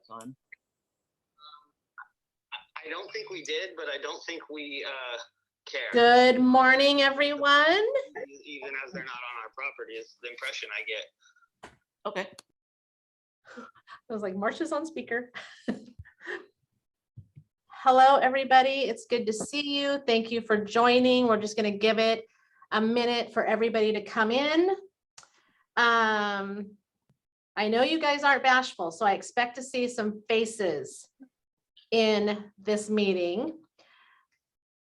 EdCon? I don't think we did, but I don't think we care. Good morning, everyone. Even as they're not on our property, is the impression I get. Okay. I was like, Marcia's on speaker. Hello, everybody. It's good to see you. Thank you for joining. We're just going to give it a minute for everybody to come in. I know you guys aren't bashful, so I expect to see some faces in this meeting.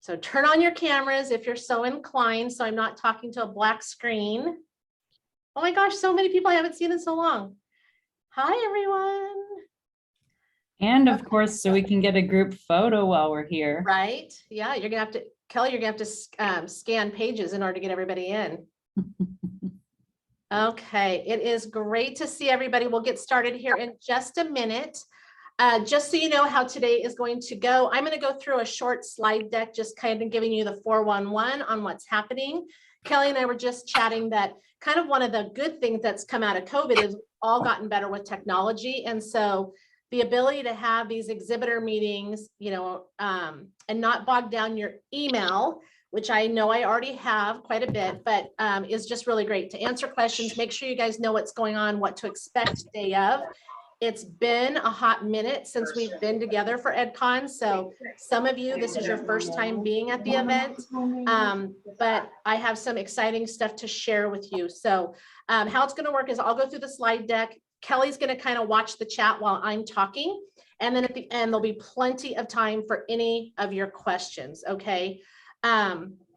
So turn on your cameras if you're so inclined, so I'm not talking to a black screen. Oh my gosh, so many people I haven't seen in so long. Hi, everyone. And of course, so we can get a group photo while we're here. Right? Yeah, you're gonna have to, Kelly, you're gonna have to scan pages in order to get everybody in. Okay, it is great to see everybody. We'll get started here in just a minute. Just so you know how today is going to go, I'm going to go through a short slide deck, just kind of giving you the 411 on what's happening. Kelly and I were just chatting that kind of one of the good things that's come out of COVID is all gotten better with technology. And so the ability to have these exhibitor meetings, you know, and not bog down your email, which I know I already have quite a bit, but is just really great to answer questions. Make sure you guys know what's going on, what to expect day of. It's been a hot minute since we've been together for EdCon. So some of you, this is your first time being at the event, but I have some exciting stuff to share with you. So how it's going to work is I'll go through the slide deck. Kelly's going to kind of watch the chat while I'm talking. And then at the end, there'll be plenty of time for any of your questions. Okay.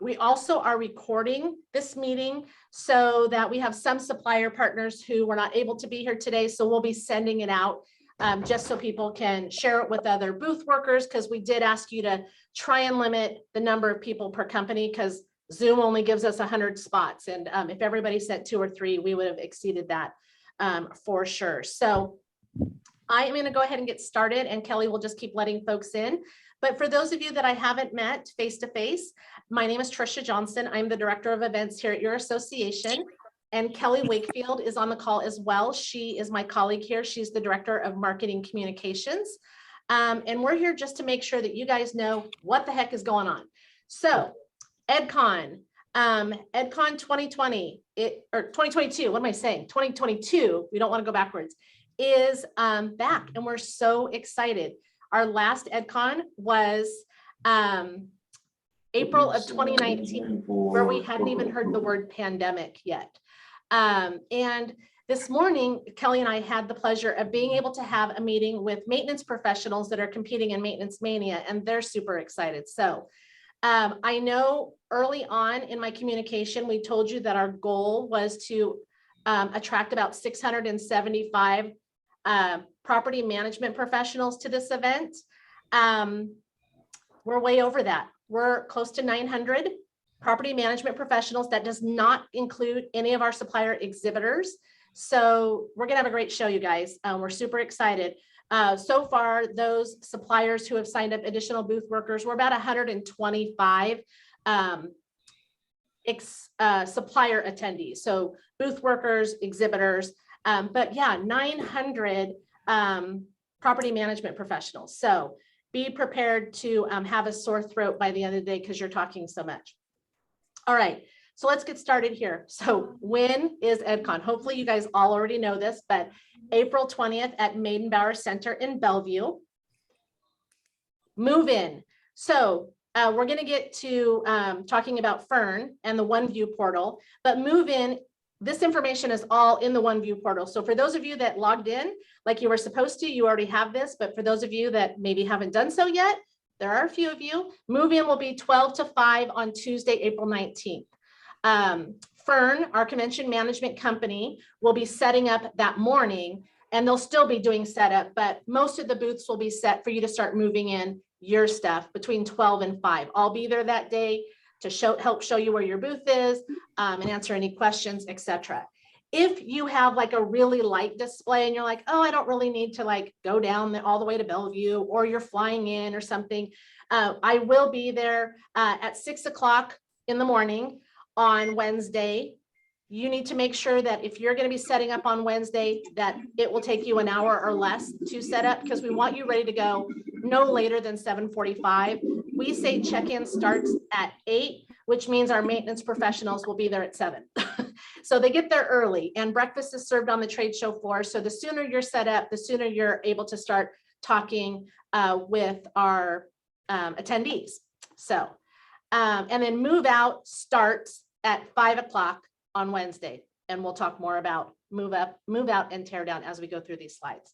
We also are recording this meeting so that we have some supplier partners who were not able to be here today. So we'll be sending it out just so people can share it with other booth workers, because we did ask you to try and limit the number of people per company because Zoom only gives us 100 spots. And if everybody sent 2 or 3, we would have exceeded that for sure. So I am going to go ahead and get started, and Kelly will just keep letting folks in. But for those of you that I haven't met face-to-face, my name is Trisha Johnson. I'm the Director of Events here at your association. And Kelly Wakefield is on the call as well. She is my colleague here. She's the Director of Marketing Communications. And we're here just to make sure that you guys know what the heck is going on. So EdCon, EdCon 2020, or 2022, what am I saying? 2022, we don't want to go backwards, is back, and we're so excited. Our last EdCon was April of 2019, where we hadn't even heard the word pandemic yet. And this morning, Kelly and I had the pleasure of being able to have a meeting with maintenance professionals that are competing in Maintenance Mania, and they're super excited. So I know early on in my communication, we told you that our goal was to attract about 675 property management professionals to this event. We're way over that. We're close to 900 property management professionals. That does not include any of our supplier exhibitors. So we're gonna have a great show, you guys. We're super excited. So far, those suppliers who have signed up additional booth workers, we're about 125 supplier attendees. So booth workers, exhibitors, but yeah, 900 property management professionals. So be prepared to have a sore throat by the end of the day because you're talking so much. All right, so let's get started here. So when is EdCon? Hopefully you guys all already know this, but April 20th at Maidenbauer Center in Bellevue. Move in. So we're going to get to talking about Fern and the OneView portal, but move in. This information is all in the OneView portal. So for those of you that logged in like you were supposed to, you already have this. But for those of you that maybe haven't done so yet, there are a few of you. Move in will be 12 to 5 on Tuesday, April 19th. Fern, our convention management company, will be setting up that morning, and they'll still be doing setup, but most of the booths will be set for you to start moving in your stuff between 12 and 5. I'll be there that day to help show you where your booth is and answer any questions, etc. If you have like a really light display and you're like, oh, I don't really need to like go down all the way to Bellevue, or you're flying in or something, I will be there at 6 o'clock in the morning on Wednesday, you need to make sure that if you're going to be setting up on Wednesday, that it will take you an hour or less to set up, because we want you ready to go no later than 7:45. We say check-in starts at 8, which means our maintenance professionals will be there at 7. So they get there early, and breakfast is served on the trade show floor. So the sooner you're set up, the sooner you're able to start talking with our attendees. So, and then move out starts at 5 o'clock on Wednesday. And we'll talk more about move up, move out, and tear down as we go through these slides.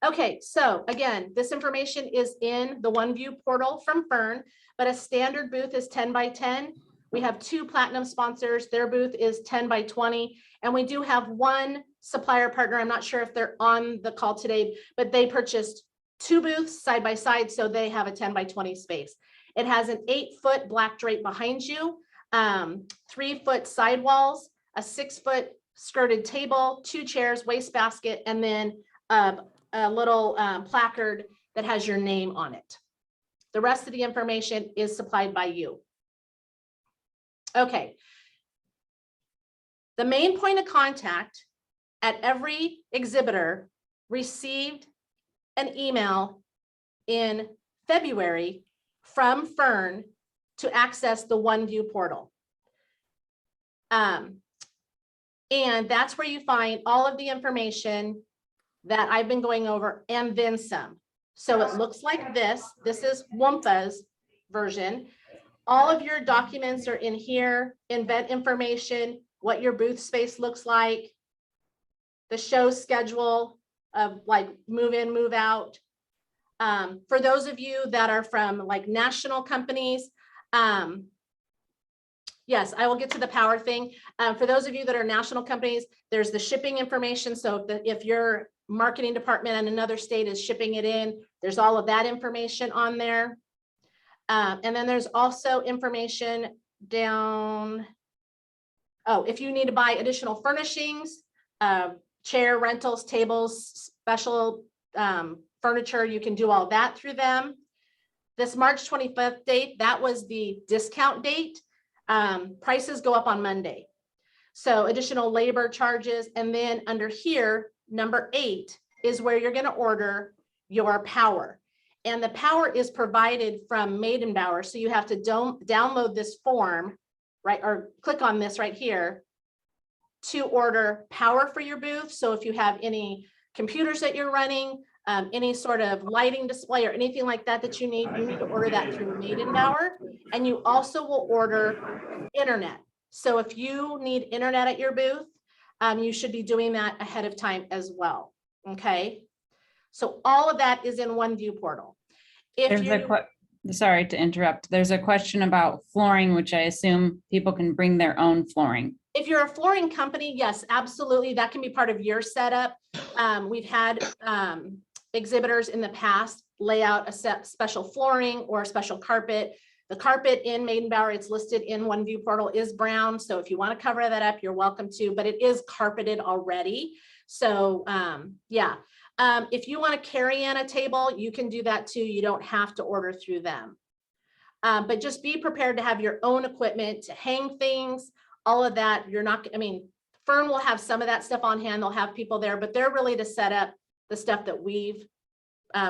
Okay, so again, this information is in the OneView portal from Fern, but a standard booth is 10 by 10. We have 2 platinum sponsors. Their booth is 10 by 20. And we do have one supplier partner. I'm not sure if they're on the call today, but they purchased 2 booths side by side. So they have a 10 by 20 space. It has an 8-foot black drape behind you, 3-foot sidewalls, a 6-foot skirted table, 2 chairs, wastebasket, and then a little placard that has your name on it. The rest of the information is supplied by you. Okay. The main point of contact at every exhibitor received an email in February from Fern to access the OneView portal. And that's where you find all of the information that I've been going over and then some. So it looks like this. This is WMFHA's version. All of your documents are in here, event information, what your booth space looks like, the show schedule of like move in, move out. For those of you that are from like national companies, yes, I will get to the power thing. For those of you that are national companies, there's the shipping information. So if your marketing department in another state is shipping it in, there's all of that information on there. And then there's also information down. Oh, if you need to buy additional furnishings, chair rentals, tables, special furniture, you can do all that through them. This March 25th date, that was the discount date. Prices go up on Monday. So additional labor charges. And then under here, number 8 is where you're going to order your power. And the power is provided from Maidenbauer. So you have to download this form, right? Or click on this right here to order power for your booth. So if you have any computers that you're running, any sort of lighting display or anything like that that you need to order that through Maidenbauer. And you also will order internet. So if you need internet at your booth, you should be doing that ahead of time as well. Okay. So all of that is in OneView portal. Sorry to interrupt. There's a question about flooring, which I assume people can bring their own flooring. If you're a flooring company, yes, absolutely. That can be part of your setup. We've had exhibitors in the past lay out a special flooring or a special carpet. The carpet in Maidenbauer, it's listed in OneView portal, is brown. So if you want to cover that up, you're welcome to, but it is carpeted already. So yeah, if you want to carry in a table, you can do that too. You don't have to order through them. But just be prepared to have your own equipment to hang things, all of that. You're not, I mean, Fern will have some of that stuff on hand. They'll have people there, but they're really to set up the stuff that we've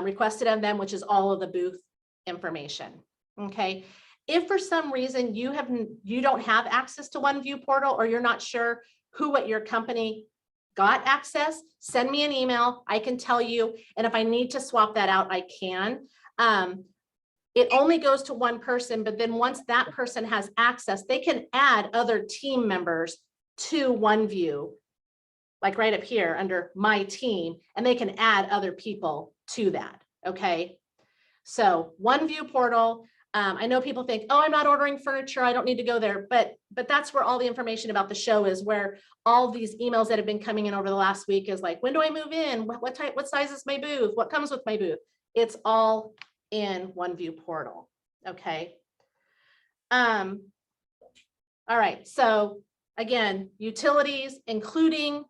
requested of them, which is all of the booth information. Okay. If for some reason you don't have access to OneView portal, or you're not sure who at your company got access, send me an email. I can tell you. And if I need to swap that out, I can. It only goes to one person, but then once that person has access, they can add other team members to OneView, like right up here under my team, and they can add other people to that. Okay. So OneView portal. I know people think, oh, I'm not ordering furniture, I don't need to go there, but that's where all the information about the show is, where all these emails that have been coming in over the last week is like, when do I move in? What type, what size is my booth? What comes with my booth? It's all in OneView portal. Okay. All right. So again, utilities, including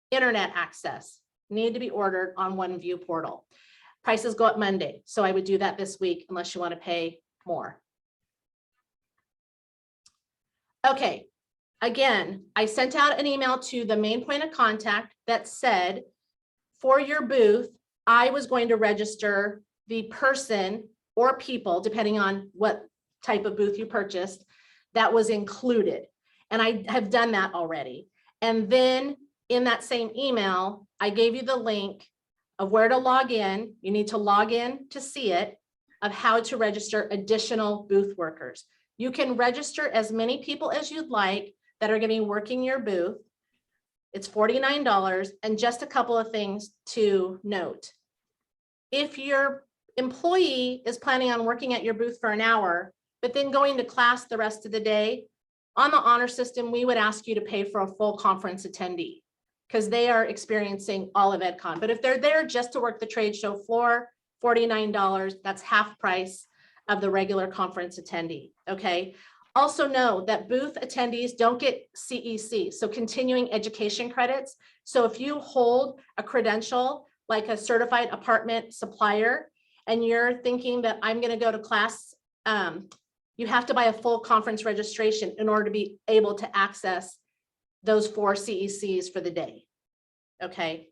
internet access, need to be ordered on OneView portal. Prices go up Monday. So I would do that this week unless you want to pay more. Okay. Again, I sent out an email to the main point of contact that said, for your booth, I was going to register the person or people, depending on what type of booth you purchased, that was included. And I have done that already. And then in that same email, I gave you the link of where to log in. You need to log in to see it, of how to register additional booth workers. You can register as many people as you'd like that are going to be working your booth. It's $49. And just a couple of things to note. If your employee is planning on working at your booth for an hour, but then going to class the rest of the day, on the honor system, we would ask you to pay for a full conference attendee because they are experiencing all of EdCon. But if they're there just to work the trade show floor, $49, that's half price of the regular conference attendee, okay? Also know that booth attendees don't get CEC, so continuing education credits. So if you hold a credential like a certified apartment supplier, and you're thinking that I'm gonna go to class, you have to buy a full conference registration in order to be able to access those 4 CECs for the day, okay?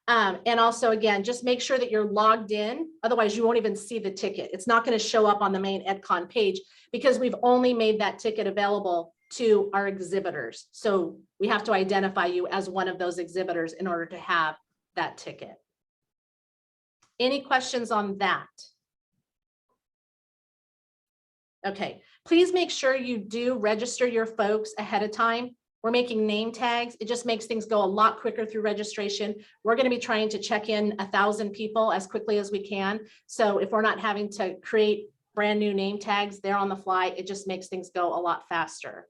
And also, again, just make sure that you're logged in. Otherwise, you won't even see the ticket. It's not going to show up on the main EdCon page because we've only made that ticket available to our exhibitors. So we have to identify you as one of those exhibitors in order to have that ticket. Any questions on that? Okay, please make sure you do register your folks ahead of time. We're making name tags. It just makes things go a lot quicker through registration. We're going to be trying to check in 1,000 people as quickly as we can. So if we're not having to create brand new name tags there on the fly, it just makes things go a lot faster.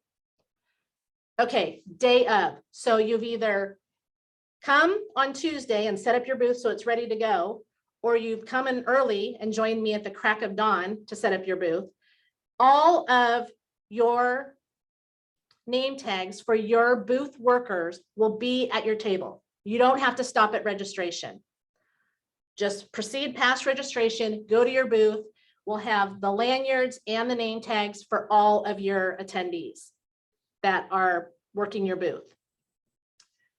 Okay, day of. So you've either come on Tuesday and set up your booth so it's ready to go, or you've come in early and joined me at the crack of dawn to set up your booth. All of your name tags for your booth workers will be at your table. You don't have to stop at registration. Just proceed past registration, go to your booth. We'll have the lanyards and the name tags for all of your attendees that are working your booth.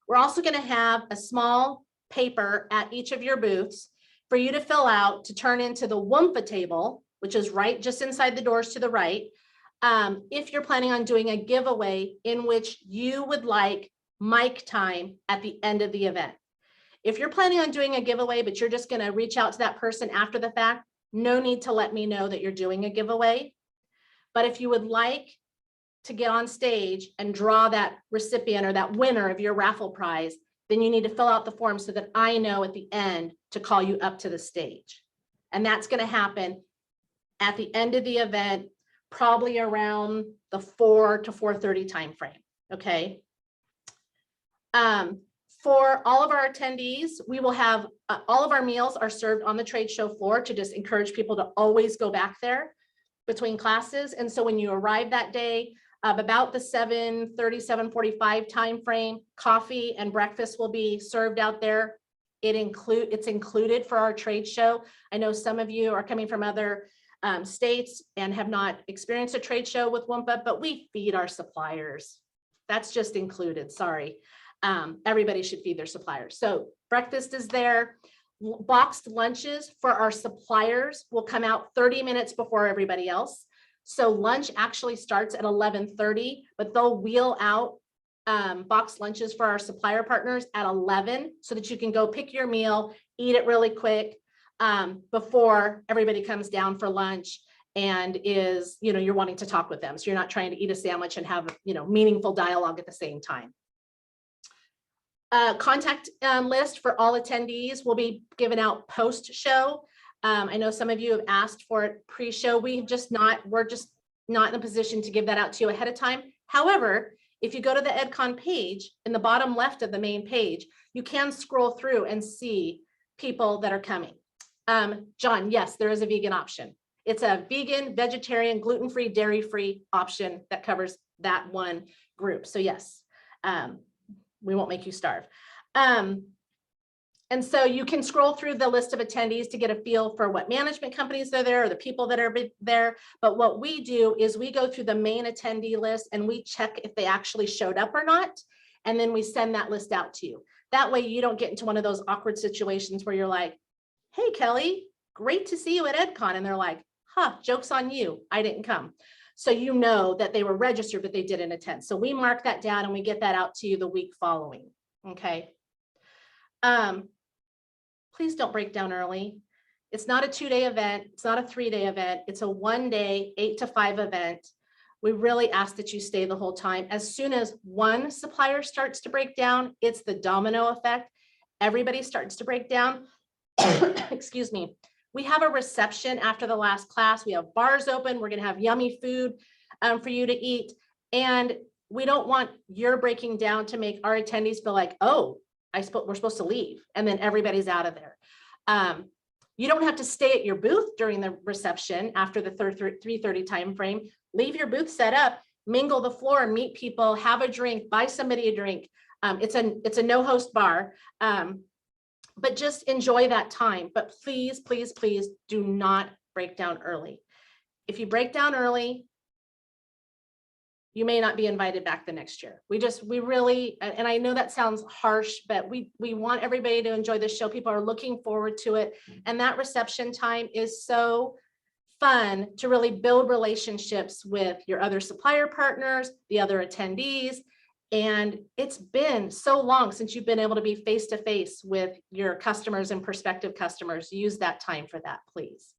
We're also going to have a small paper at each of your booths for you to fill out to turn into the WMFHA table, which is right just inside the doors to the right. If you're planning on doing a giveaway in which you would like mic time at the end of the event. If you're planning on doing a giveaway, but you're just going to reach out to that person after the fact, no need to let me know that you're doing a giveaway. But if you would like to get on stage and draw that recipient or that winner of your raffle prize, then you need to fill out the form so that I know at the end to call you up to the stage. And that's going to happen at the end of the event, probably around the 4 to 4:30 timeframe. Okay. For all of our attendees, we will have all of our meals are served on the trade show floor to just encourage people to always go back there between classes. And so when you arrive that day, about the 7:30, 7:45 timeframe, coffee and breakfast will be served out there. It's included for our trade show. I know some of you are coming from other states and have not experienced a trade show with WMFHA, but we feed our suppliers. That's just included, sorry. Everybody should feed their suppliers. So breakfast is there. Boxed lunches for our suppliers will come out 30 minutes before everybody else. So lunch actually starts at 11:30, but they'll wheel out boxed lunches for our supplier partners at 11 so that you can go pick your meal, eat it really quick before everybody comes down for lunch and is, you're wanting to talk with them. So you're not trying to eat a sandwich and have, meaningful dialogue at the same time. Contact list for all attendees will be given out post-show. I know some of you have asked for it pre-show. We're just not in a position to give that out to you ahead of time. However, if you go to the EdCon page in the bottom left of the main page, you can scroll through and see people that are coming. John, yes, there is a vegan option. It's a vegan, vegetarian, gluten-free, dairy-free option that covers that one group. So yes, we won't make you starve. And so you can scroll through the list of attendees to get a feel for what management companies are there or the people that are there. But what we do is we go through the main attendee list and we check if they actually showed up or not. And then we send that list out to you. That way you don't get into one of those awkward situations where you're like, hey, Kelly, great to see you at EdCon. And they're like, huh, joke's on you, I didn't come. So you know that they were registered, but they didn't attend. So we mark that down and we get that out to you the week following, okay? Please don't break down early. It's not a 2-day event. It's not a 3-day event. It's a 1-day, 8 to 5 event. We really ask that you stay the whole time. As soon as one supplier starts to break down, it's the domino effect. Everybody starts to break down. Excuse me. We have a reception after the last class. We have bars open. We're going to have yummy food for you to eat. And we don't want your breaking down to make our attendees feel like, oh, we're supposed to leave. And then everybody's out of there. You don't have to stay at your booth during the reception after the 3:30 time frame. Leave your booth set up, mingle the floor, meet people, have a drink, buy somebody a drink. It's a no host bar. But just enjoy that time. But please, please, please do not break down early. If you break down early, you may not be invited back the next year. We really, and I know that sounds harsh, but we want everybody to enjoy the show. People are looking forward to it. And that reception time is so fun to really build relationships with your other supplier partners, the other attendees. And it's been so long since you've been able to be face-to-face with your customers and prospective customers. Use that time for that, please.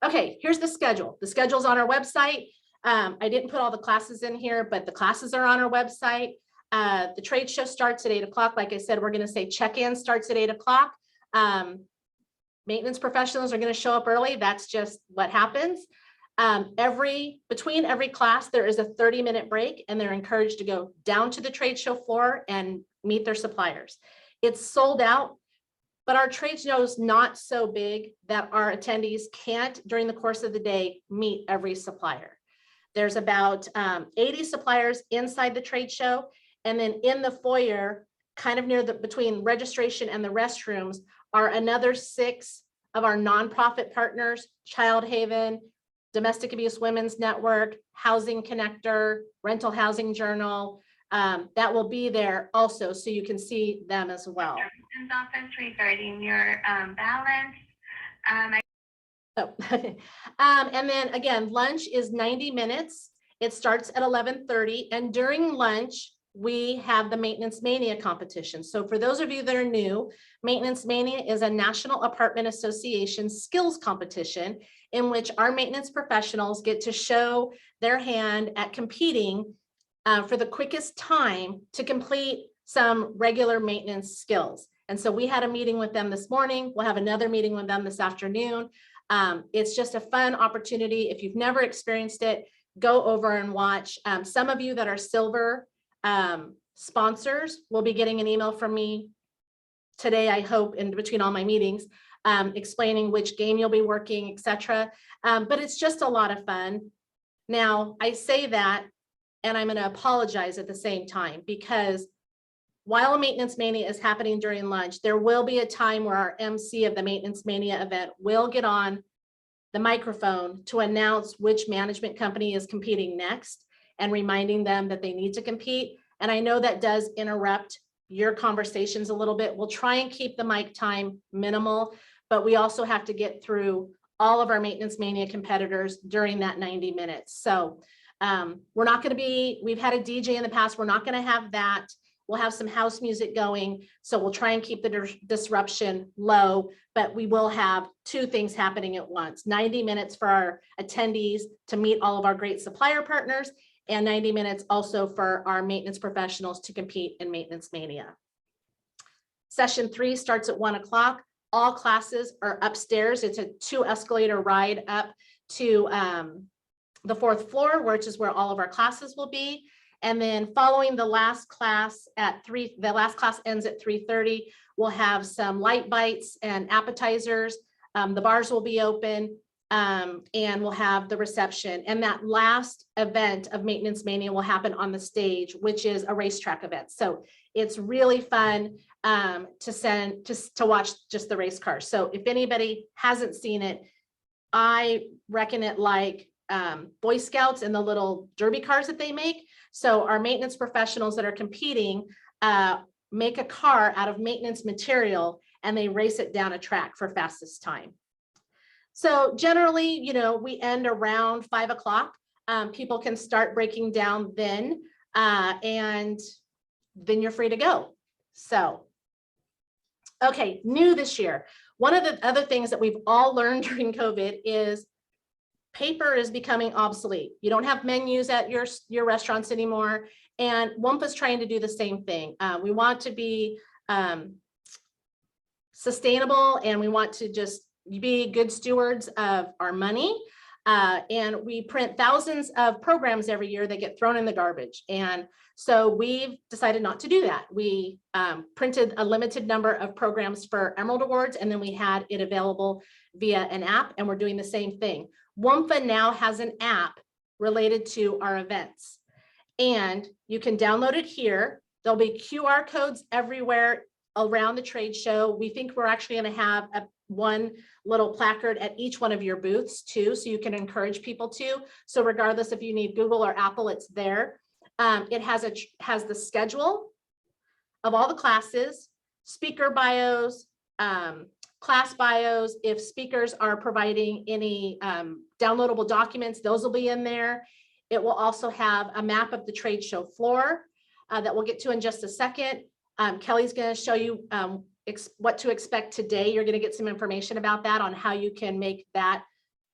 Okay, here's the schedule. The schedule's on our website. I didn't put all the classes in here, but the classes are on our website. The trade show starts at 8 o'clock. Like I said, we're going to say check-in starts at 8 o'clock. Maintenance professionals are going to show up early. That's just what happens. Between every class, there is a 30-minute break, and they're encouraged to go down to the trade show floor and meet their suppliers. It's sold out, but our trade show is not so big that our attendees can't, during the course of the day, meet every supplier. There's about 80 suppliers inside the trade show. And then in the foyer, kind of near between registration and the restrooms, are another 6 of our nonprofit partners: Child Haven, Domestic Abuse Women's Network, Housing Connector, Rental Housing Journal. That will be there also, so you can see them as well. Office regarding your balance. And then again, lunch is 90 minutes. It starts at 11:30, and during lunch, we have the Maintenance Mania competition. So for those of you that are new, Maintenance Mania is a National Apartment Association skills competition in which our maintenance professionals get to show their hand at competing for the quickest time to complete some regular maintenance skills. And so we had a meeting with them this morning. We'll have another meeting with them this afternoon. It's just a fun opportunity. If you've never experienced it, go over and watch. Some of you that are silver sponsors will be getting an email from me today, I hope, in between all my meetings, explaining which game you'll be working, etc. But it's just a lot of fun. Now, I say that, and I'm going to apologize at the same time, because while a Maintenance Mania is happening during lunch, there will be a time where our MC of the Maintenance Mania event will get on the microphone to announce which management company is competing next and reminding them that they need to compete. And I know that does interrupt your conversations a little bit. We'll try and keep the mic time minimal, but we also have to get through all of our Maintenance Mania competitors during that 90 minutes. So we're not going to be, we've had a DJ in the past. We're not going to have that. We'll have some house music going. So we'll try and keep the disruption low, but we will have 2 things happening at once: 90 minutes for our attendees to meet all of our great supplier partners, and 90 minutes also for our maintenance professionals to compete in Maintenance Mania. Session 3 starts at 1 o'clock. All classes are upstairs. It's a 2-escalator ride up to the 4th floor, which is where all of our classes will be. And then following the last class at 3, the last class ends at 3:30. We'll have some light bites and appetizers. The bars will be open. and we'll have the reception. And that last event of Maintenance Mania will happen on the stage, which is a racetrack event. So it's really fun to watch just the race cars. So if anybody hasn't seen it, I reckon it like Boy Scouts and the little derby cars that they make. So our maintenance professionals that are competing make a car out of maintenance material and they race it down a track for fastest time. So generally, you know, we end around 5 o'clock. People can start breaking down then, and then you're free to go. So, okay, new this year. One of the other things that we've all learned during COVID is paper is becoming obsolete. You don't have menus at your restaurants anymore. And WMFHA is trying to do the same thing. We want to be sustainable, and we want to just be good stewards of our money. And we print thousands of programs every year that get thrown in the garbage. And so we've decided not to do that. We printed a limited number of programs for Emerald Awards, and then we had it available via an app, and we're doing the same thing. WMFHA now has an app related to our events, and you can download it here. There'll be QR codes everywhere around the trade show. We think we're actually going to have one little placard at each one of your booths too, so you can encourage people to. So regardless if you need Google or Apple, it's there. It has the schedule of all the classes, speaker bios, class bios. If speakers are providing any downloadable documents, those will be in there. It will also have a map of the trade show floor that we'll get to in just a second. Kelly's going to show you what to expect today. You're going to get some information about that on how you can make that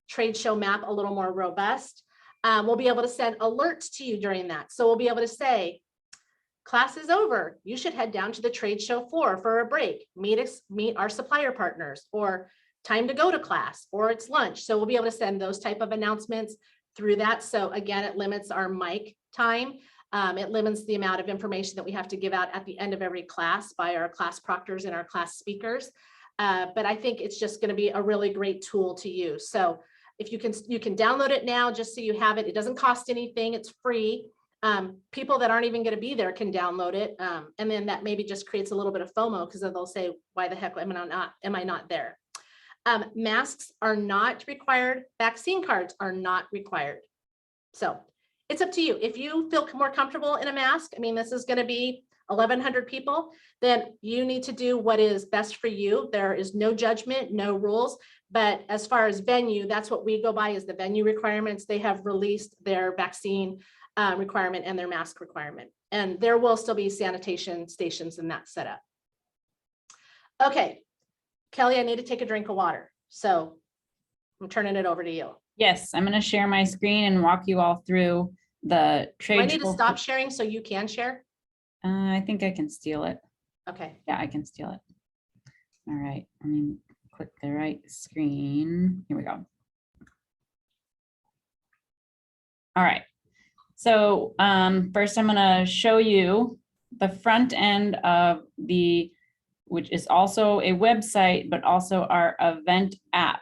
trade show map a little more robust. We'll be able to send alerts to you during that. So we'll be able to say, class is over. You should head down to the trade show floor for a break, meet our supplier partners, or time to go to class, or it's lunch. So we'll be able to send those type of announcements through that. So again, it limits our mic time. It limits the amount of information that we have to give out at the end of every class by our class proctors and our class speakers. But I think it's just going to be a really great tool to use. So if you can download it now, just so you have it. It doesn't cost anything. It's free. People that aren't even going to be there can download it. And then that maybe just creates a little bit of FOMO, because they'll say, why the heck am I not there? Masks are not required. Vaccine cards are not required. So it's up to you. If you feel more comfortable in a mask, I mean, this is going to be 1,100 people, then you need to do what is best for you. There is no judgment, no rules. But as far as venue, that's what we go by, is the venue requirements. They have released their vaccine requirement and their mask requirement. And there will still be sanitation stations in that setup. Okay, Kelly, I need to take a drink of water. So I'm turning it over to you. Yes, I'm going to share my screen and walk you all through the trade. Do I need to stop sharing so you can share? I think I can steal it. Okay. Yeah, I can steal it. All right, let me click the right screen. Here we go. All right. So first I'm going to show you the front end of which is also a website, but also our event app.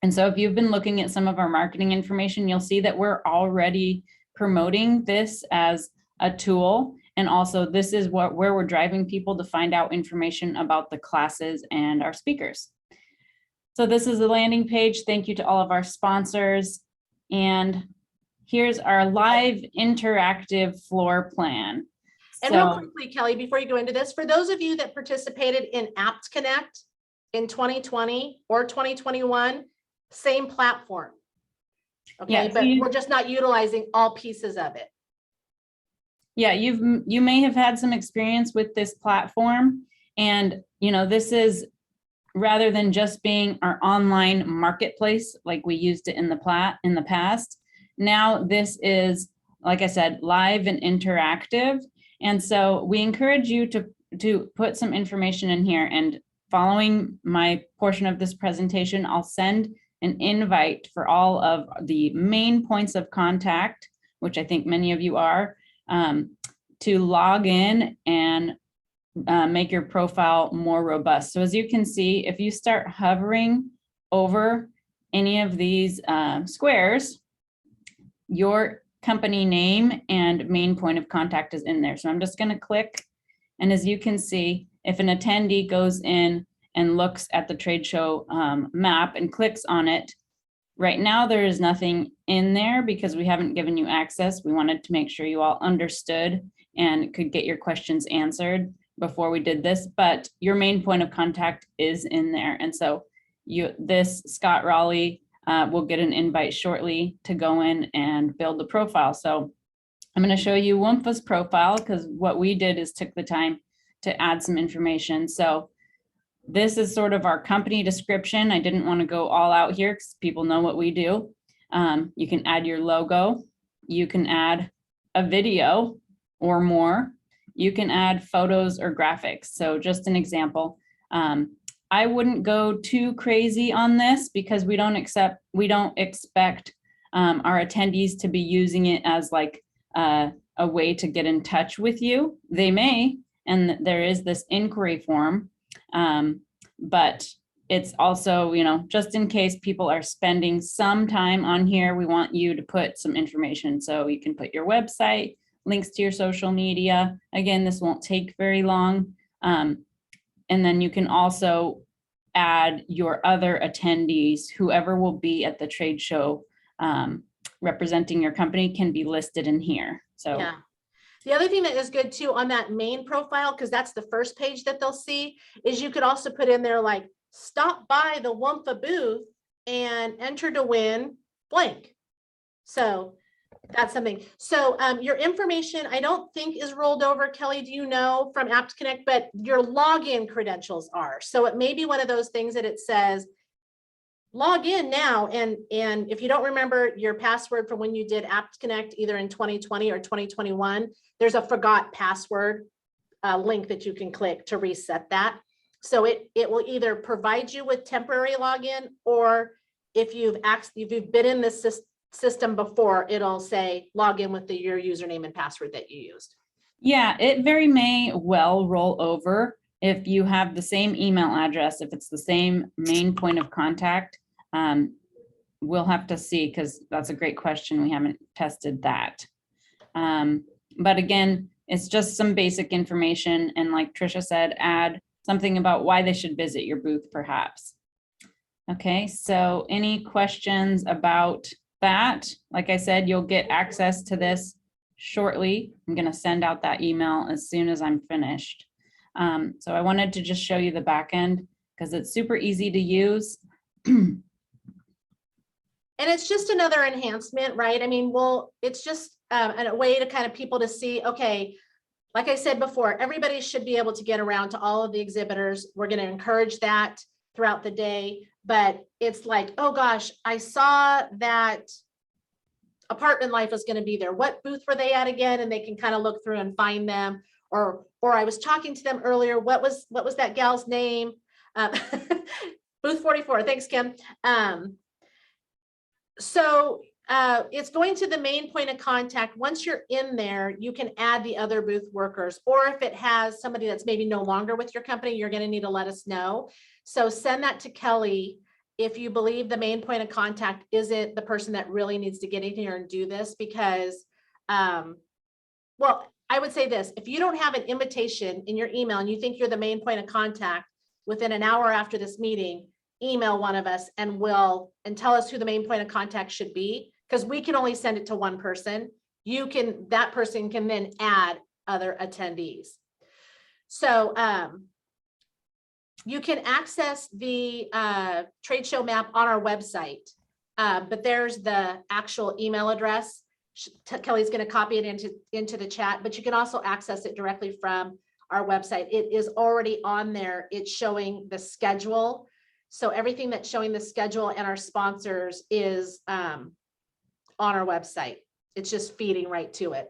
And so if you've been looking at some of our marketing information, you'll see that we're already promoting this as a tool. And also this is where we're driving people to find out information about the classes and our speakers. So this is the landing page. Thank you to all of our sponsors. And here's our live interactive floor plan. And real quickly, Kelly, before you go into this, for those of you that participated in Apt Connect in 2020 or 2021, same platform. Okay, yeah, but we're just not utilizing all pieces of it. Yeah, you may have had some experience with this platform, and you know, this is rather than just being our online marketplace like we used it in the past. Now this is, like I said, live and interactive. And so we encourage you to put some information in here, and following my portion of this presentation, I'll send an invite for all of the main points of contact, which I think many of you are, to log in and make your profile more robust. So as you can see, if you start hovering over any of these squares, your company name and main point of contact is in there. So I'm just going to click. And as you can see, if an attendee goes in and looks at the trade show map and clicks on it, right now there is nothing in there because we haven't given you access. We wanted to make sure you all understood and could get your questions answered before we did this, but your main point of contact is in there. And so this Scott Raleigh will get an invite shortly to go in and build the profile. So I'm going to show you WMFHA's profile because what we did is took the time to add some information. So this is sort of our company description. I didn't want to go all out here because people know what we do. You can add your logo. You can add a video or more. You can add photos or graphics. So just an example. I wouldn't go too crazy on this because we don't expect our attendees to be using it as like a way to get in touch with you. They may, and there is this inquiry form, but it's also, just in case people are spending some time on here, we want you to put some information. So you can put your website, links to your social media. Again, this won't take very long. And then you can also add your other attendees, whoever will be at the trade show representing your company can be listed in here. So yeah. The other thing that is good too on that main profile, because that's the first page that they'll see, is you could also put in there like, stop by the WMFHA booth and enter to win blank. So that's something. So your information, I don't think is rolled over, Kelly, do you know, from Apt Connect, but your login credentials are. So it may be one of those things that it says, log in now. And if you don't remember your password from when you did Apt Connect, either in 2020 or 2021, there's a forgot password link that you can click to reset that. So it will either provide you with temporary login, or if you've been in this system before, it'll say log in with your username and password that you used. Yeah, it very may well roll over if you have the same email address, if it's the same main point of contact. We'll have to see, because that's a great question. We haven't tested that. But again, it's just some basic information. And like Trisha said, add something about why they should visit your booth, perhaps. Okay, so any questions about that? Like I said, you'll get access to this shortly. I'm going to send out that email as soon as I'm finished. So I wanted to just show you the back end because it's super easy to use. And it's just another enhancement, right? I mean, it's just a way to kind of people to see, okay, like I said before, everybody should be able to get around to all of the exhibitors. We're going to encourage that throughout the day, but it's like, oh gosh, I saw that Apartment Life was going to be there. What booth were they at again? And they can kind of look through and find them. Or I was talking to them earlier. What was that gal's name? Booth 44. Thanks, Kim. So it's going to the main point of contact. Once you're in there, you can add the other booth workers, or if it has somebody that's maybe no longer with your company, you're going to need to let us know. So send that to Kelly if you believe the main point of contact isn't the person that really needs to get in here and do this, because, well, I would say this: if you don't have an invitation in your email and you think you're the main point of contact, within an hour after this meeting, email one of us and tell us who the main point of contact should be, because we can only send it to one person. That person can then add other attendees. So you can access the trade show map on our website, but there's the actual email address. Kelly's going to copy it into the chat, but you can also access it directly from our website. It is already on there. It's showing the schedule. So everything that's showing the schedule and our sponsors is on our website. It's just feeding right to it.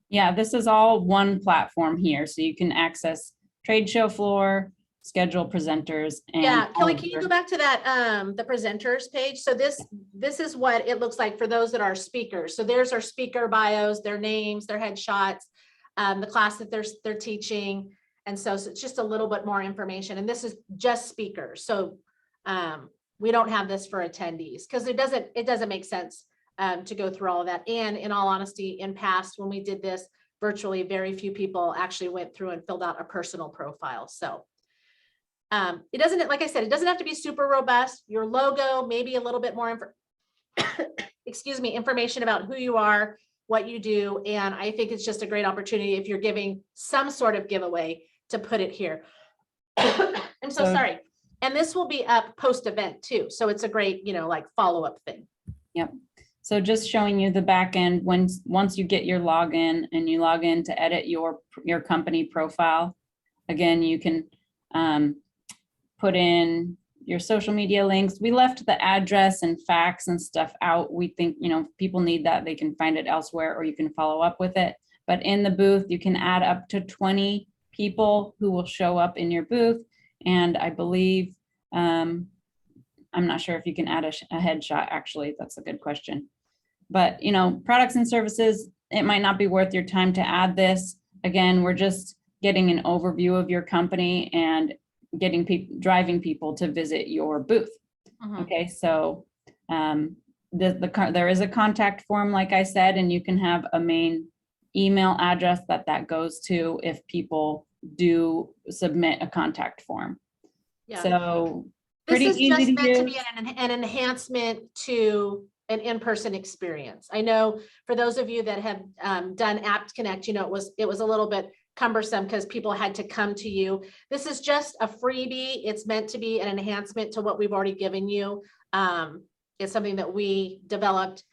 Yeah, this is all one platform here. So you can access trade show floor, schedule presenters. And yeah, Kelly, can you go back to that, the presenters page? So this is what it looks like for those that are speakers. So there's our speaker bios, their names, their headshots, the class that they're teaching. And so it's just a little bit more information. And this is just speakers. So we don't have this for attendees because it doesn't make sense to go through all of that. And in all honesty, in past, when we did this virtually, very few people actually went through and filled out a personal profile. So it doesn't, like I said, it doesn't have to be super robust. Your logo, maybe a little bit more excuse me, information about who you are, what you do. And I think it's just a great opportunity if you're giving some sort of giveaway to put it here. I'm so sorry. And this will be up post event too. So it's a great, like follow-up thing. Yep. So just showing you the back end, once you get your login and you log in to edit your company profile, again, you can put in your social media links. We left the address and fax and stuff out. We think, people need that. They can find it elsewhere or you can follow up with it. But in the booth, you can add up to 20 people who will show up in your booth. And I believe, I'm not sure if you can add a headshot, actually. That's a good question. But, products and services, it might not be worth your time to add this. Again, we're just getting an overview of your company and driving people to visit your booth. Okay, so there is a contact form, like I said, and you can have a main email address that goes to if people do submit a contact form. Yeah. So pretty easy to use. This is just meant to be an enhancement to an in-person experience. I know for those of you that have done Apt Connect, it was a little bit cumbersome because people had to come to you. This is just a freebie. It's meant to be an enhancement to what we've already given you. It's something that we developed,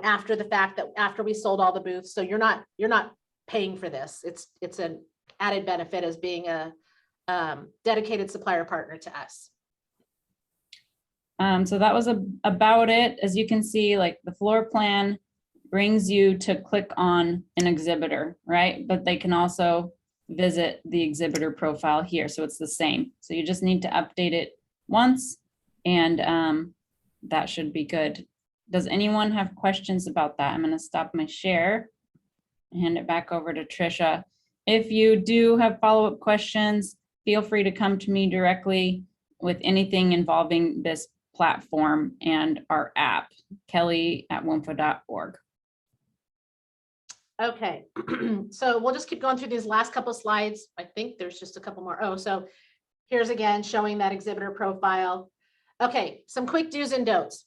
after the fact, that after we sold all the booths. So you're not paying for this. It's an added benefit as being a dedicated supplier partner to us. So that was about it. As you can see, like the floor plan brings you to click on an exhibitor, right? But they can also visit the exhibitor profile here. So it's the same. So you just need to update it once and that should be good. Does anyone have questions about that? I'm going to stop my share and hand it back over to Trisha. If you do have follow-up questions, feel free to come to me directly with anything involving this platform and our app, kelly@wmfha.org. Okay, so we'll just keep going through these last couple slides. I think there's just a couple more. Oh, so here's again showing that exhibitor profile. Okay, some quick do's and don'ts.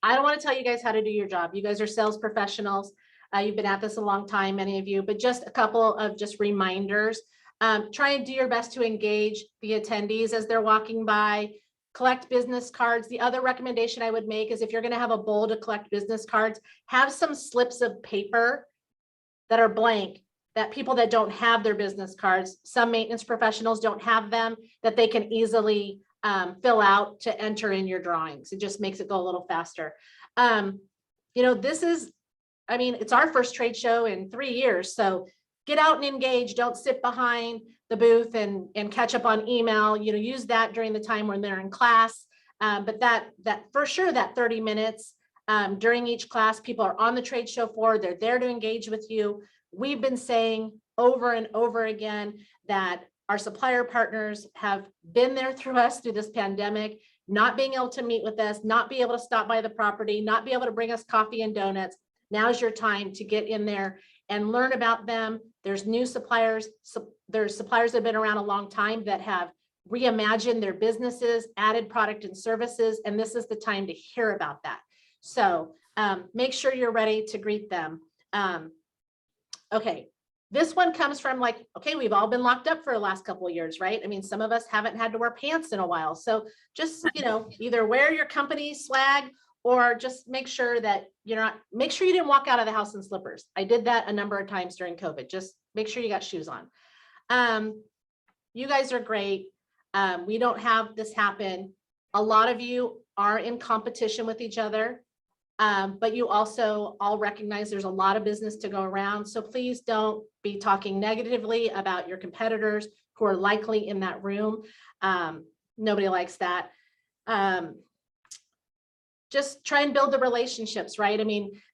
I don't want to tell you guys how to do your job. You guys are sales professionals. You've been at this a long time, many of you, but just a couple of reminders. Try and do your best to engage the attendees as they're walking by. Collect business cards. The other recommendation I would make is if you're going to have a bowl to collect business cards, have some slips of paper that are blank, that people that don't have their business cards, some maintenance professionals don't have them, that they can easily fill out to enter in your drawings. It just makes it go a little faster. This is, it's our first trade show in 3 years. So get out and engage. Don't sit behind the booth and catch up on email. Use that during the time when they're in class. But that for sure, that 30 minutes during each class, people are on the trade show floor. They're there to engage with you. We've been saying over and over again that our supplier partners have been there through us through this pandemic, not being able to meet with us, not be able to stop by the property, not be able to bring us coffee and donuts. Now's your time to get in there and learn about them. There's new suppliers. There's suppliers that have been around a long time that have reimagined their businesses, added product and services, and this is the time to hear about that. So make sure you're ready to greet them. Okay, this one comes from okay, we've all been locked up for the last couple of years, right? Some of us haven't had to wear pants in a while. So just, either wear your company swag or just make sure that make sure you didn't walk out of the house in slippers. I did that a number of times during COVID. Just make sure you got shoes on. You guys are great. We don't have this happen. A lot of you are in competition with each other, but you also all recognize there's a lot of business to go around. So please don't be talking negatively about your competitors who are likely in that room. Nobody likes that. Just try and build the relationships, right?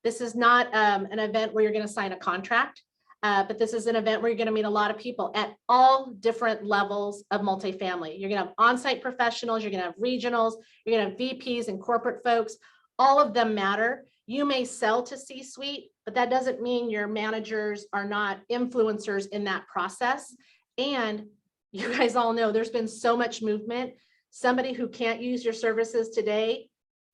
This is not an event where you're going to sign a contract. But this is an event where you're going to meet a lot of people at all different levels of multifamily. You're going to have on-site professionals, you're going to have regionals, you're going to have VPs and corporate folks. All of them matter. You may sell to C-suite, but that doesn't mean your managers are not influencers in that process. And you guys all know there's been so much movement. Somebody who can't use your services today,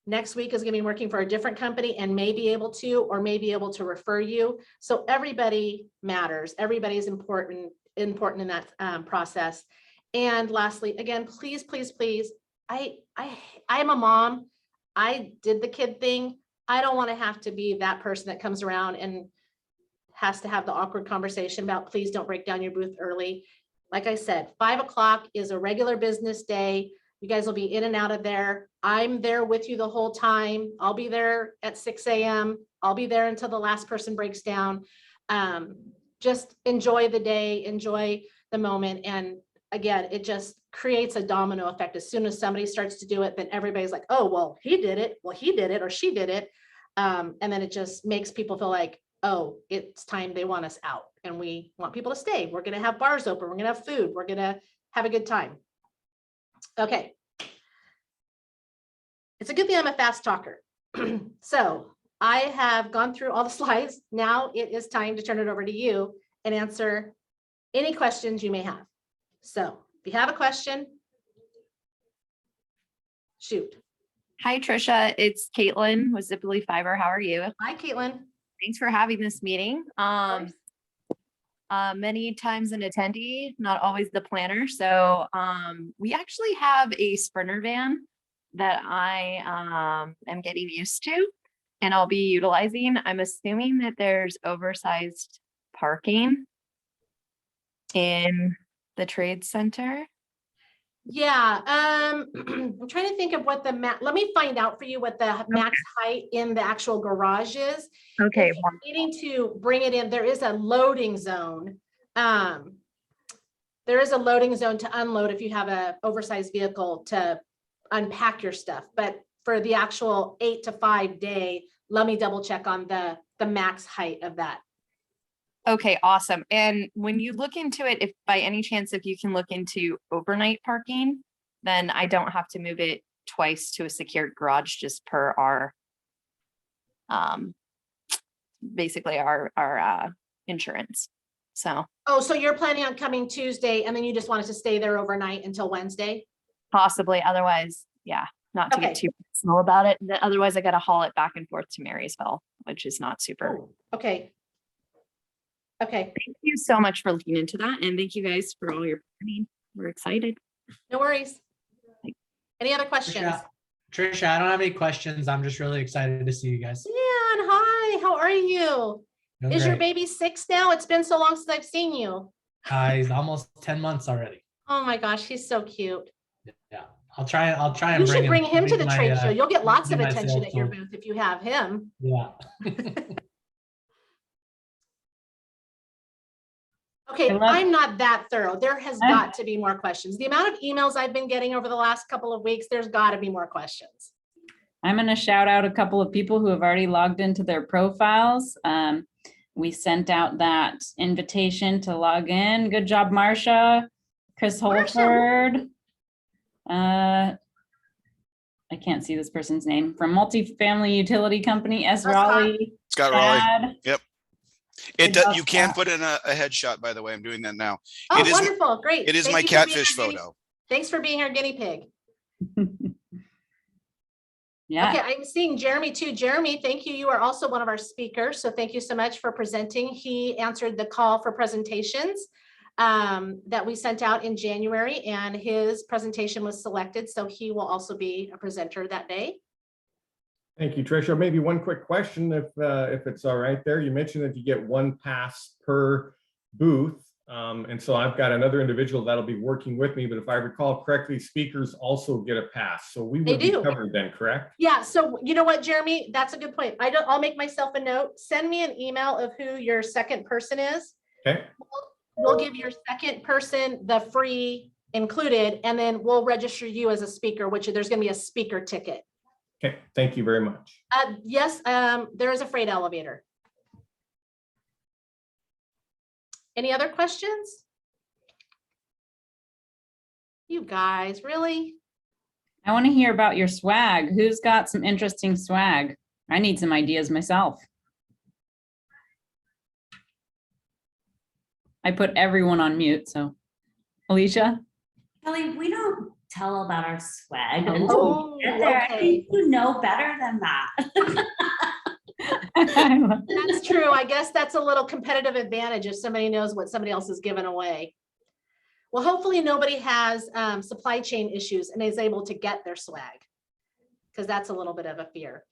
next week is going to be working for a different company and may be able to, or may be able to refer you. So everybody matters. Everybody is important in that process. And lastly, again, please, please, please, I am a mom. I did the kid thing. I don't want to have to be that person that comes around and has to have the awkward conversation about, please don't break down your booth early. Like I said, 5 o'clock is a regular business day. You guys will be in and out of there. I'm there with you the whole time. I'll be there at 6 a.m. I'll be there until the last person breaks down. Just enjoy the day, enjoy the moment. And again, it just creates a domino effect. As soon as somebody starts to do it, then everybody's like, oh, well, he did it. Well, he did it or she did it. And then it just makes people feel like, oh, it's time, they want us out. And we want people to stay. We're going to have bars open. We're going to have food. We're going to have a good time. Okay. It's a good thing I'm a fast talker. So I have gone through all the slides. Now it is time to turn it over to you and answer any questions you may have. So if you have a question, shoot. Hi, Trisha. It's Caitlin with Zippily Fiber. How are you? Hi, Caitlin. Thanks for having this meeting. Many times an attendee, not always the planner. So we actually have a Sprinter van that I am getting used to and I'll be utilizing. I'm assuming that there's oversized parking in the trade center. Yeah, I'm trying to think of what the let me find out for you what the max height in the actual garage is. Okay. If you're needing to bring it in, there is a loading zone. There is a loading zone to unload if you have an oversized vehicle to unpack your stuff. But for the actual 8 to 5 day, let me double check on the max height of that. Okay, awesome. And when you look into it, if by any chance, if you can look into overnight parking, then I don't have to move it twice to a secured garage just per our, basically our insurance. So. Oh, so you're planning on coming Tuesday and then you just wanted to stay there overnight until Wednesday? Possibly. Otherwise, yeah, not to get too personal about it. Otherwise, I got to haul it back and forth to Marysville, which is not super. Oh, okay. Okay. Thank you so much for looking into that. And thank you guys for all your planning. We're excited. No worries. Any other questions? Trisha, I don't have any questions. I'm just really excited to see you guys. Yeah, and hi, how are you? Doing Is your great. baby 6 now? It's been so long since I've seen you. He's almost 10 months already. Oh my gosh, he's so cute. Yeah, I'll try and You should bring him to the my, trade show. You'll get lots of my attention sales at your tool. booth if you have him. Yeah. Okay, love- I'm not that thorough. There has got to be more questions. The amount of emails I've been getting over the last couple of weeks, there's got to be more questions. I'm going to shout out a couple of people who have already logged into their profiles. We sent out that invitation to log in. Good job, Marcia. Chris Holford. I can't see this person's name. From Multifamily Utility Company, S. Raleigh. Scott Raleigh. Chad. Yep. Good It does, job, you can Scott. put in a headshot, by the way. I'm doing that now. Oh, It is- wonderful, great. It is Thank my you for being catfish our guinea- photo. Thanks for being our guinea pig. Yeah. Okay, I'm seeing Jeremy too. Jeremy, thank you. You are also one of our speakers. So thank you so much for presenting. He answered the call for presentations that we sent out in January, and his presentation was selected. So he will also be a presenter that day. Thank you, Tricia. Maybe one quick question, if it's all right there. You mentioned that you get 1 pass per booth. And so I've got another individual that'll be working with me, but if I recall correctly, speakers also get a pass. So we would be do. covered then, correct? Yeah, so you know what, Jeremy, that's a good point. I'll make myself a note. Send me an email of who your second person is. Okay. We'll give your second person the free included, and then we'll register you as a speaker, which there's going to be a speaker ticket. Okay, thank you very much. Yes, there is a freight elevator. Any other questions? You guys, really? I want to hear about your swag. Who's got some interesting swag? I need some ideas myself. I put everyone on mute, so. Alicia? Kelly, we don't tell about our swag Oh, until we get there. I okay. think you know better than that. That's true. I guess that's a little competitive advantage if somebody knows what somebody else is giving away. Well, hopefully nobody has supply chain issues and is able to get their swag, because that's a little bit of a fear.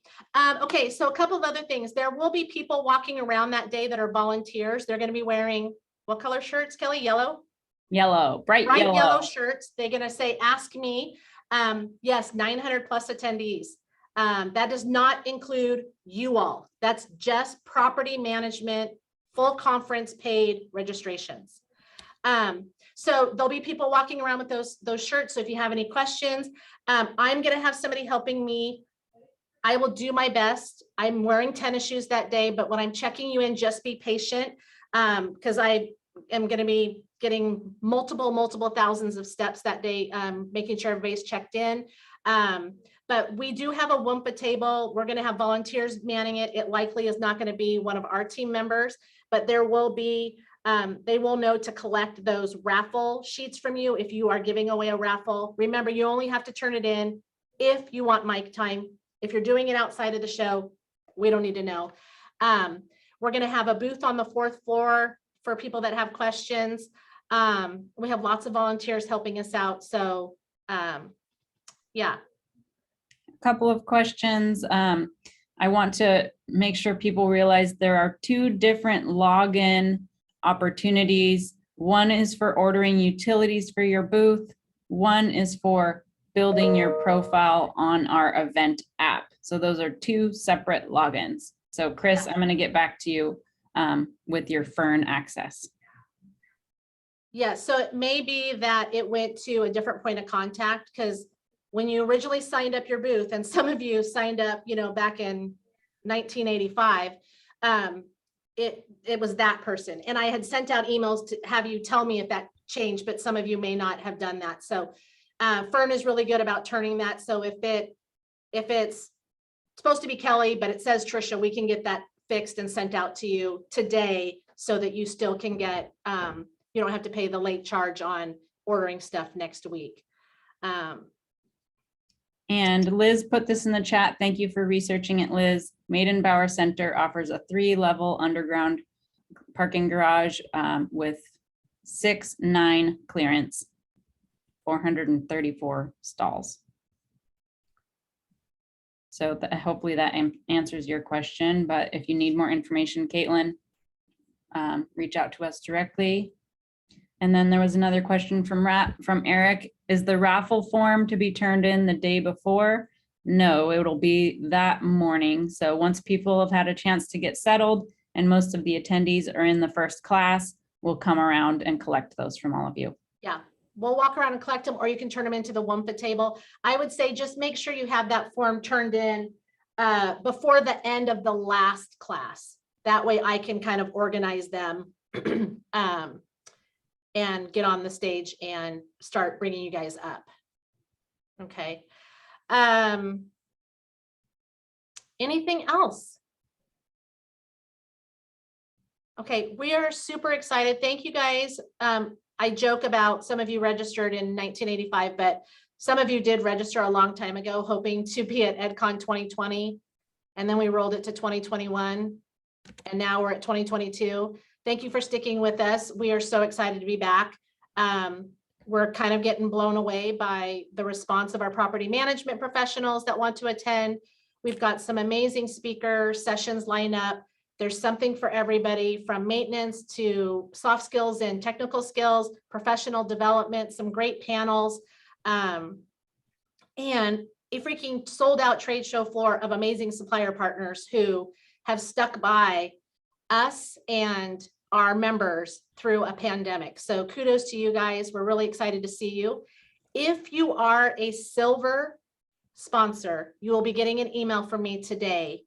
Okay, so a couple of other things. There will be people walking around that day that are volunteers. They're going to be wearing what color shirts, Kelly? Yellow? Yellow, bright Bright yellow. yellow shirts. They're going to say, ask me. Yes, 900 plus attendees. That does not include you all. That's just property management, full conference paid registrations. So there'll be people walking around with those shirts. So if you have any questions, I'm going to have somebody helping me. I will do my best. I'm wearing tennis shoes that day, but when I'm checking you in, just be patient, because I am going to be getting multiple thousands of steps that day, making sure everybody's checked in. But we do have a WMFHA table. We're going to have volunteers manning it. It likely is not going to be one of our team members, but there will be, they will know to collect those raffle sheets from you if you are giving away a raffle. Remember, you only have to turn it in if you want mic time. If you're doing it outside of the show, we don't need to know. We're going to have a booth on the 4th floor for people that have questions. We have lots of volunteers helping us out. So yeah. Couple of questions. I want to make sure people realize there are 2 different login opportunities. One is for ordering utilities for your booth. One is for building your profile on our event app. So those are 2 separate logins. So Chris, I'm going to get back to you with your Fern access. Yeah, so it may be that it went to a different point of contact, because when you originally signed up your booth, and some of you signed up, you know, back in 1985, it was that person. And I had sent out emails to have you tell me if that changed, but some of you may not have done that. So Fern is really good about turning that. So if it's supposed to be Kelly, but it says Trisha, we can get that fixed and sent out to you today so that you still can get, you don't have to pay the late charge on ordering stuff next week. And Liz put this in the chat. Thank you for researching it, Liz. Maidenbauer Center offers a 3-level underground parking garage with 6'9" clearance, 434 stalls. So hopefully that answers your question, but if you need more information, Caitlin, reach out to us directly. And then there was another question from Eric. Is the raffle form to be turned in the day before? No, it'll be that morning. So once people have had a chance to get settled and most of the attendees are in the first class, we'll come around and collect those from all of you. Yeah, we'll walk around and collect them, or you can turn them into the WMFHA table. I would say just make sure you have that form turned in before the end of the last class. That way I can kind of organize them and get on the stage and start bringing you guys up. Okay. Anything else? Okay, we are super excited. Thank you guys. I joke about some of you registered in 1985, but some of you did register a long time ago, hoping to be at EdCon 2020. And then we rolled it to 2021. And now we're at 2022. Thank you for sticking with us. We are so excited to be back. We're kind of getting blown away by the response of our property management professionals that want to attend. We've got some amazing speaker sessions lined up. There's something for everybody, from maintenance to soft skills and technical skills, professional development, some great panels, and a freaking sold out trade show floor of amazing supplier partners who have stuck by us and our members through a pandemic. So kudos to you guys. We're really excited to see you. If you are a silver sponsor, you will be getting an email from me today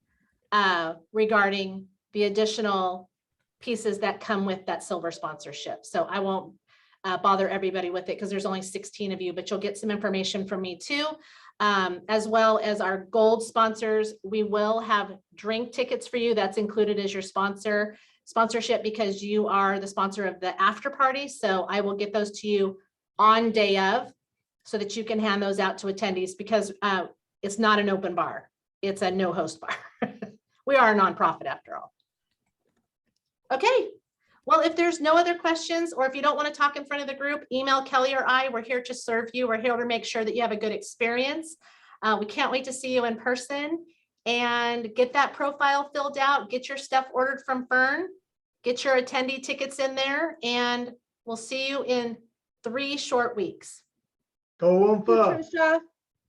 regarding the additional pieces that come with that silver sponsorship. So I won't bother everybody with it because there's only 16 of you, but you'll get some information from me too. As well as our gold sponsors, we will have drink tickets for you. That's included as your sponsorship because you are the sponsor of the after party. So I will get those to you on day of so that you can hand those out to attendees because it's not an open bar. It's a no host bar. We are a nonprofit after all. Okay. Well, if there's no other questions, or if you don't want to talk in front of the group, email Kelly or I. We're here to serve you. We're here to make sure that you have a good experience. We can't wait to see you in person and get that profile filled out. Get your stuff ordered from Fern. Get your attendee tickets in there, and we'll see you in 3 short weeks. Go Trisha,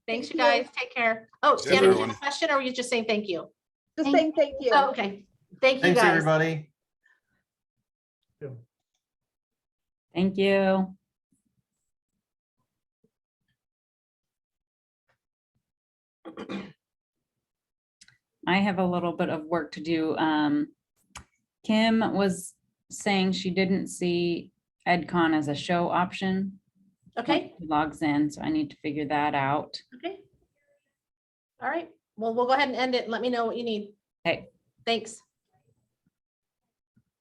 Thanks, Thank you you. guys. Take care. Oh, See Shannon, do you everyone. have a question, or were you just saying thank you? just saying thank you. Oh, okay. Thank you, Thanks, guys. everybody. Thank you. I have a little bit of work to do. Kim was saying she didn't see EdCon as a show option. Okay, when she logs in, so I need to figure that out. okay. All right. Well, we'll go ahead and end it and let me know what you need. Okay. Thanks.